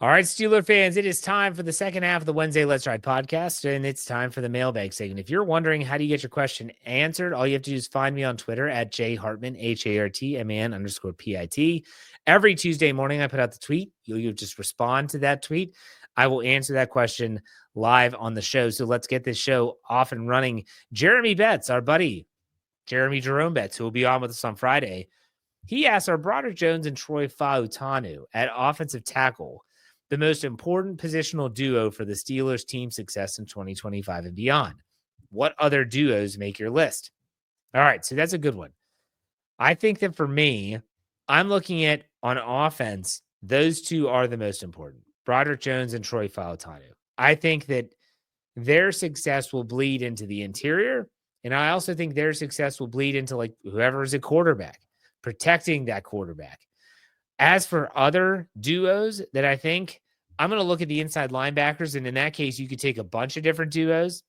All right, Steeler fans, it is time for the second half of the Wednesday Let's Ride podcast, and it's time for the Mailbag Segment. If you're wondering how do you get your question answered, all you have to do is find me on Twitter at jhartman, HARTMAN_PIT. Every Tuesday morning, I put out the tweet. You'll just respond to that tweet. I will answer that question live on the show. So let's get this show off and running. Jeremy Betts, our buddy, Jeremy Jerome Betts, who will be on with us on Friday, he asked, are Broderick Jones and Troy Fautanu at offensive tackle the most important positional duo for the Steelers' team success in 2025 and beyond? What other duos make your list? All right, so that's a good one. I think that for me, I'm looking at on offense, those two are the most important, Broderick Jones and Troy Fautanu. I think that their success will bleed into the interior, and I also think their success will bleed into like whoever is a quarterback, protecting that quarterback. As for other duos that I think, I'm going to look at the inside linebackers. And in that case, you could take a bunch of different duos.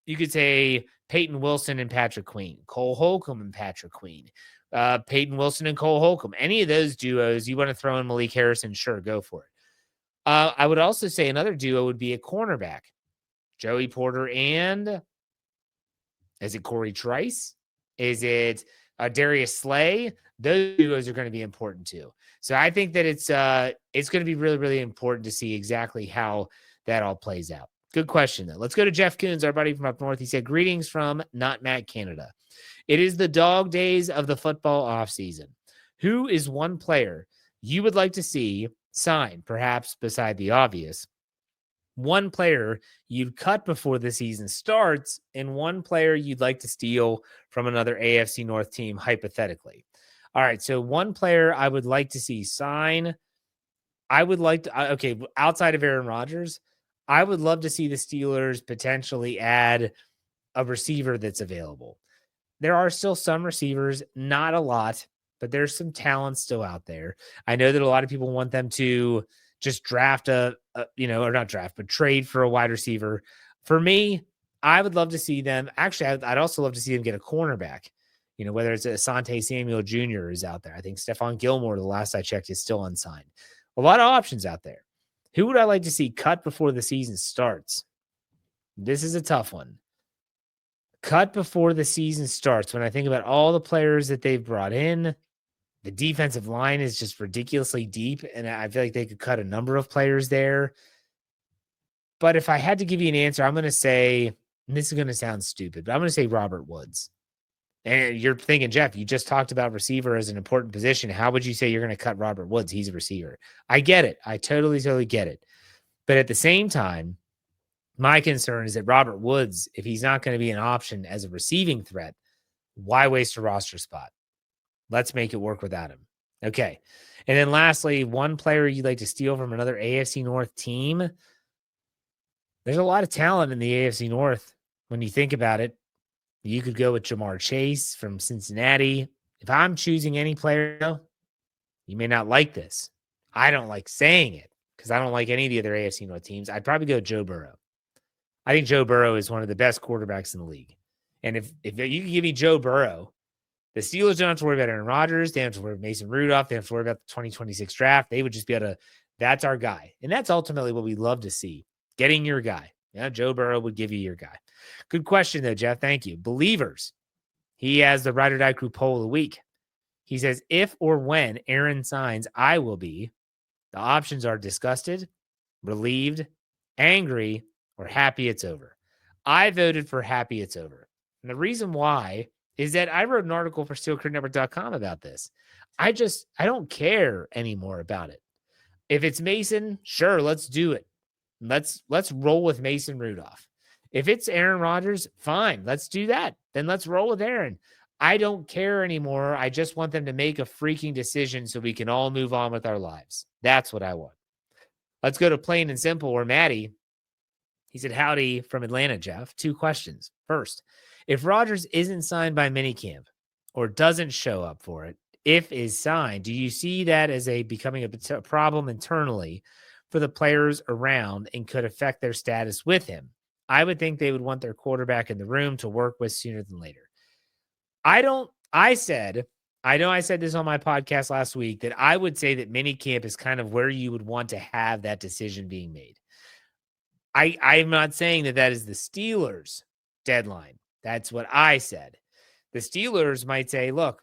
You could say Peyton Wilson and Patrick Queen, Cole Holcomb and Patrick Queen, Peyton Wilson and Cole Holcomb. Any of those duos, you want to throw in Malik Harrison, sure, go for it. I would also say another duo would be a cornerback. Joey Porter and is it Corey Trice? Is it Darius Slay? Those duos are going to be important too. So I think that it's going to be really, really important to see exactly how that all plays out. Good question, though. Let's go to Jeff Coons, our buddy from up north. He said, greetings from Not Matt, Canada. It is the dog days of the football offseason. Who is one player you would like to see sign, perhaps beside the obvious? One player you'd cut before the season starts, and one player you'd like to steal from another AFC North team, hypothetically. All right, so one player I would like to see sign, I would like to, okay, outside of Aaron Rodgers, I would love to see the Steelers potentially add a receiver that's available. There are still some receivers, not a lot, but there's some talent still out there. I know that a lot of people want them to just draft or not draft, but trade for a wide receiver. For me, I would love to see them. Actually, I'd also love to see them get a cornerback. Whether it's Asante Samuel Jr. is out there. I think Stephon Gilmore, the last I checked, is still unsigned. A lot of options out there. Who would I like to see cut before the season starts? This is a tough one. Cut before the season starts. When I think about all the players that they've brought in, the defensive line is just ridiculously deep, and I feel like they could cut a number of players there. But if I had to give you an answer, I'm going to say, and this is going to sound stupid, but I'm going to say Robert Woods. And you're thinking, Jeff, you just talked about receiver as an important position. How would you say you're going to cut Robert Woods? He's a receiver. I get it. I totally get it. But at the same time, my concern is that Robert Woods, if he's not going to be an option as a receiving threat, why waste a roster spot? Let's make it work without him. Okay. And then lastly, one player you'd like to steal from another AFC North team. There's a lot of talent in the AFC North. When you think about it, you could go with Jamar Chase from Cincinnati. If I'm choosing any player, you may not like this. I don't like saying it because I don't like any of the other AFC North teams. I'd probably go Joe Burrow. I think Joe Burrow is one of the best quarterbacks in the league. And if you can give me Joe Burrow, the Steelers don't have to worry about Aaron Rodgers. They don't have to worry about Mason Rudolph. They don't have to worry about the 2026 draft. They would just be able to, that's our guy. And that's ultimately what we love to see, getting your guy. Yeah, Joe Burrow would give you your guy. Good question, though, Jeff. Thank you. Believers. He has the Ride or Die Crew poll of the week. He says, if or when Aaron signs, I will be. The options are disgusted, relieved, angry, or happy it's over. I voted for happy it's over. And the reason why is that I wrote an article for SteelCurtainNetwork.com about this. I don't care anymore about it. If it's Mason, sure, let's do it. Let's roll with Mason Rudolph. If it's Aaron Rodgers, fine, let's do that. Then let's roll with Aaron. I don't care anymore. I just want them to make a freaking decision so we can all move on with our lives. That's what I want. Let's go to plain and simple, or Maddie. He said, howdy from Atlanta, Jeff. 2 questions. First, if Rodgers isn't signed by minicamp or doesn't show up for it, if is signed, do you see that as becoming a problem internally for the players around and could affect their status with him? I would think they would want their quarterback in the room to work with sooner than later. I I know I said this on my podcast last week that I would say that minicamp is kind of where you would want to have that decision being made. I'm not saying that that is the Steelers' deadline. That's what I said. The Steelers might say, look,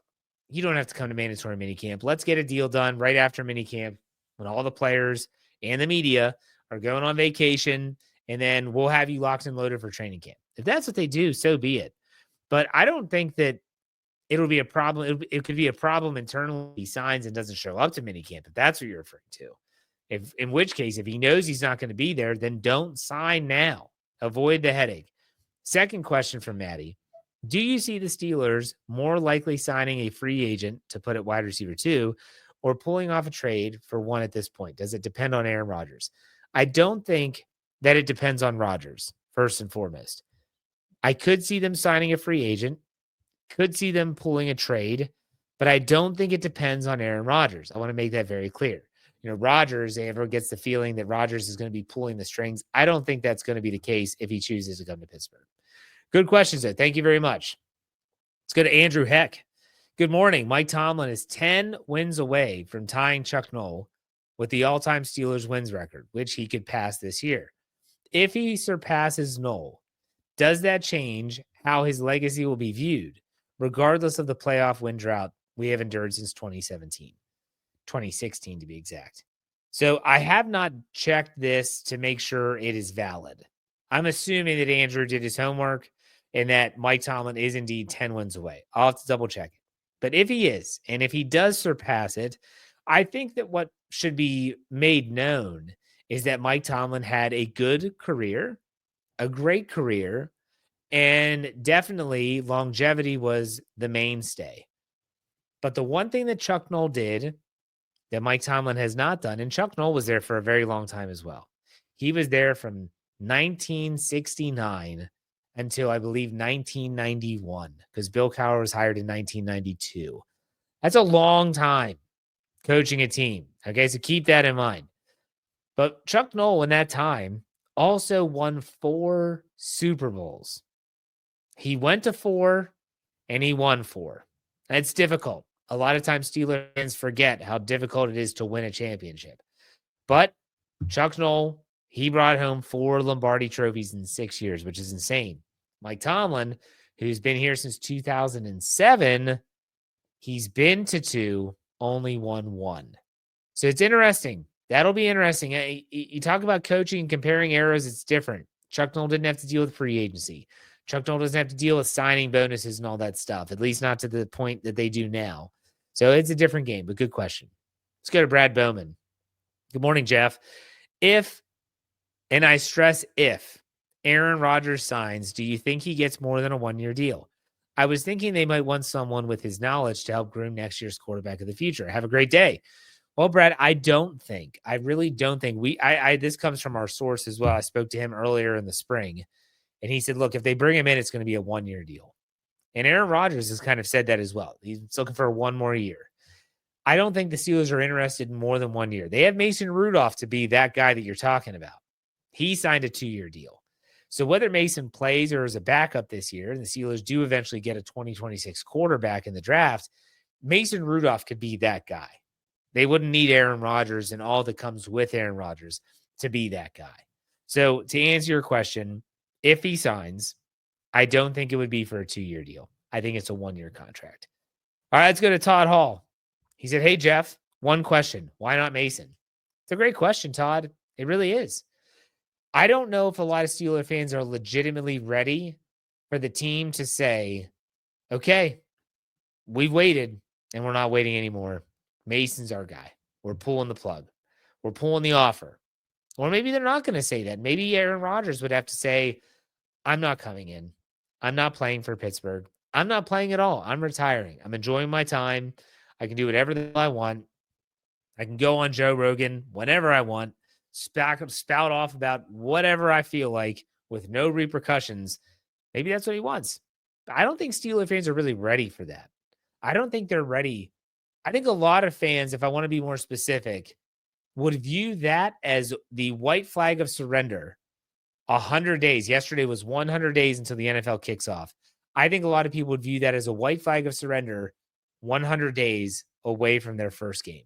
you don't have to come to mandatory minicamp. Let's get a deal done right after minicamp when all the players and the media are going on vacation, and then we'll have you locked and loaded for training camp. If that's what they do, so be it. But I don't think that it'll be a problem. It could be a problem internally. He signs and doesn't show up to minicamp, if that's what you're referring to. In which case, if he knows he's not going to be there, then don't sign now. Avoid the headache. Second question from Maddie. Do you see the Steelers more likely signing a free agent to put at wide receiver 2 or pulling off a trade for one at this point? Does it depend on Aaron Rodgers? I don't think that it depends on Rodgers, first and foremost. I could see them signing a free agent, could see them pulling a trade, but I don't think it depends on Aaron Rodgers. I want to make that very clear. Rodgers, everyone gets the feeling that Rodgers is going to be pulling the strings. I don't think that's going to be the case if he chooses to come to Pittsburgh. Good questions, though. Thank you very much. Let's go to Andrew Heck. Good morning. Mike Tomlin is 10 wins away from tying Chuck Noll with the all-time Steelers wins record, which he could pass this year. If he surpasses Noll, does that change how his legacy will be viewed, regardless of the playoff win drought we have endured since 2016 to be exact? So I have not checked this to make sure it is valid. I'm assuming that Andrew did his homework and that Mike Tomlin is indeed 10 wins away. I'll have to double check it. But if he is, and if he does surpass it, I think that what should be made known is that Mike Tomlin had a good career, a great career, and definitely longevity was the mainstay. But the one thing that Chuck Noll did that Mike Tomlin has not done, and Chuck Noll was there for a very long time as well. He was there from 1969 until I believe 1991, because Bill Cowher was hired in 1992. That's a long time coaching a team. Okay, so keep that in mind. But Chuck Noll in that time also won 4 Super Bowls. He went to 4 and he won 4. That's difficult. A lot of times Steelers fans forget how difficult it is to win a championship. But Chuck Noll, he brought home 4 Lombardi trophies in 6 years, which is insane. Mike Tomlin, who's been here since 2007, he's been to 2, only won 1. So it's interesting. That'll be interesting. You talk about coaching and comparing eras, it's different. Chuck Noll didn't have to deal with free agency. Chuck Noll doesn't have to deal with signing bonuses and all that stuff, at least not to the point that they do now. So it's a different game, but good question. Let's go to Brad Bowman. Good morning, Jeff. If, and I stress if, Aaron Rodgers signs, do you think he gets more than a 1-year deal? I was thinking they might want someone with his knowledge to help groom next year's quarterback of the future. Have a great day. Well, Brad, I really don't think this comes from our source as well. I spoke to him earlier in the spring, and he said, look, if they bring him in, it's going to be a 1-year deal. And Aaron Rodgers has kind of said that as well. He's looking for 1 more year. I don't think the Steelers are interested in more than 1 year. They have Mason Rudolph to be that guy that you're talking about. He signed a 2-year deal. So whether Mason plays or is a backup this year, and the Steelers do eventually get a 2026 quarterback in the draft, Mason Rudolph could be that guy. They wouldn't need Aaron Rodgers and all that comes with Aaron Rodgers to be that guy. So to answer your question, if he signs, I don't think it would be for a 2-year deal. I think it's a 1-year contract. All right, let's go to Todd Hall. He said, hey, Jeff, one question. Why not Mason? It's a great question, Todd. It really is. I don't know if a lot of Steeler fans are legitimately ready for the team to say, okay, we've waited and we're not waiting anymore. Mason's our guy. We're pulling the plug. We're pulling the offer. Or maybe they're not going to say that. Maybe Aaron Rodgers would have to say, I'm not coming in. I'm not playing for Pittsburgh. I'm not playing at all. I'm retiring. I'm enjoying my time. I can do whatever the hell I want. I can go on Joe Rogan whenever I want, spout off about whatever I feel like with no repercussions. Maybe that's what he wants. But I don't think Steeler fans are really ready for that. I don't think they're ready. I think a lot of fans, if I want to be more specific, would view that as the white flag of surrender. 100 days. Yesterday was 100 days until the NFL kicks off. I think a lot of people would view that as a white flag of surrender 100 days away from their first game.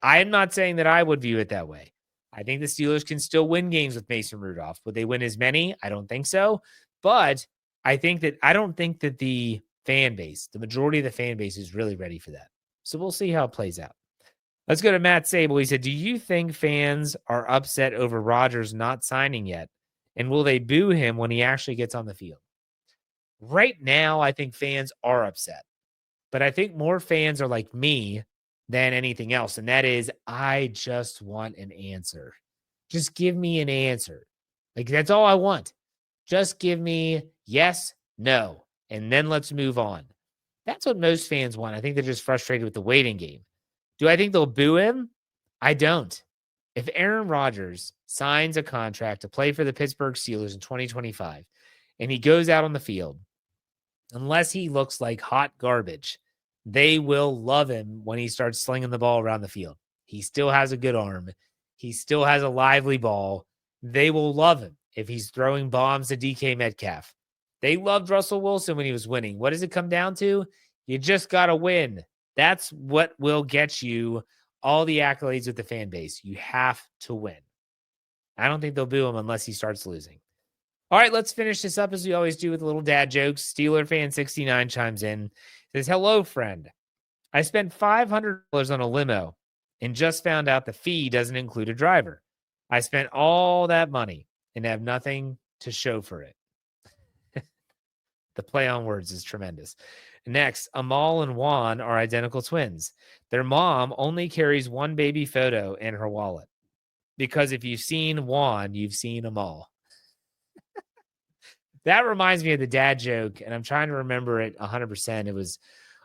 I am not saying that I would view it that way. I think the Steelers can still win games with Mason Rudolph. Would they win as many? I don't think so. But I don't think that the fan base, the majority of the fan base, is really ready for that. So we'll see how it plays out. Let's go to Matt Sable. He said, do you think fans are upset over Rodgers not signing yet? And will they boo him when he actually gets on the field? Right now, I think fans are upset. But I think more fans are like me than anything else. And that is, I just want an answer. Just give me an answer. Like, that's all I want. Just give me yes, no, and then let's move on. That's what most fans want. I think they're just frustrated with the waiting game. Do I think they'll boo him? I don't. If Aaron Rodgers signs a contract to play for the Pittsburgh Steelers in 2025 and he goes out on the field, unless he looks like hot garbage, they will love him when he starts slinging the ball around the field. He still has a good arm. He still has a lively ball. They will love him if he's throwing bombs to DK Metcalf. They loved Russell Wilson when he was winning. What does it come down to? You just got to win. That's what will get you all the accolades with the fan base. You have to win. I don't think they'll boo him unless he starts losing. All right, let's finish this up as we always do with a little dad jokes. Steeler fan 69 chimes in. Says, hello, friend. I spent $500 on a limo and just found out the fee doesn't include a driver. I spent all that money and have nothing to show for it. The play on words is tremendous. Next, Amal and Juan are identical twins. Their mom only carries one baby photo in her wallet. Because if you've seen Juan, you've seen Amal. That reminds me of the dad joke, and I'm trying to remember it 100%. It was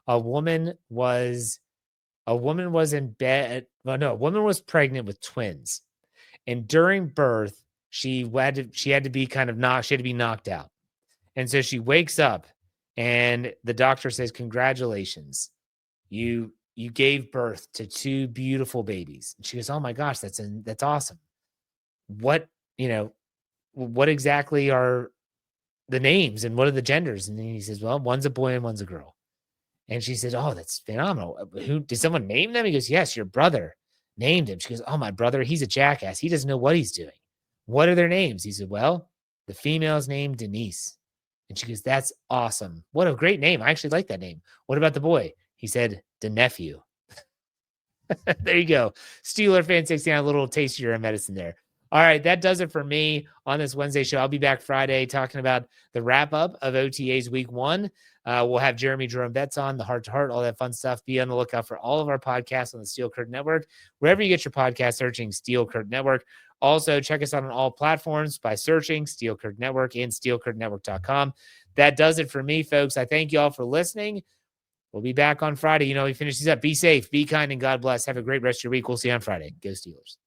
a woman was in bed. Well, no, a woman was pregnant with twins, and during birth, she had to be knocked out, and so she wakes up, and the doctor says, "Congratulations, you gave birth to two beautiful babies." And she goes, "Oh my gosh, that's awesome. What exactly are the names and what are the genders?" And then he says, "Well, one's a boy and one's a girl." And she says, "Oh, that's phenomenal. Who did someone name them?" He goes, "Yes, your brother named him." She goes, "Oh, my brother, he's a jackass. He doesn't know what he's doing. What are their names?" He said, "Well, the female's named Denise." And she goes, "That's awesome. What a great name. I actually like that name. What about the boy?" He said, "The nephew." There you go. Steeler fan 69, a little taste of your medicine there. All right, that does it for me on this Wednesday show. I'll be back Friday talking about the wrap-up of OTA's Week 1. We'll have Jeremy Jerome Betts on, the Heart to Heart, all that fun stuff. Be on the lookout for all of our podcasts on the Steel Curtain Network. Wherever you get your podcast, searching Steel Curtain Network. Also, check us out on all platforms by searching Steel Curtain Network and steelcurtainnetwork.com. That does it for me, folks. I thank you all for listening. We'll be back on Friday. We finish these up. Be safe, be kind, and God bless. Have a great rest of your week. We'll see you on Friday. Go Steelers.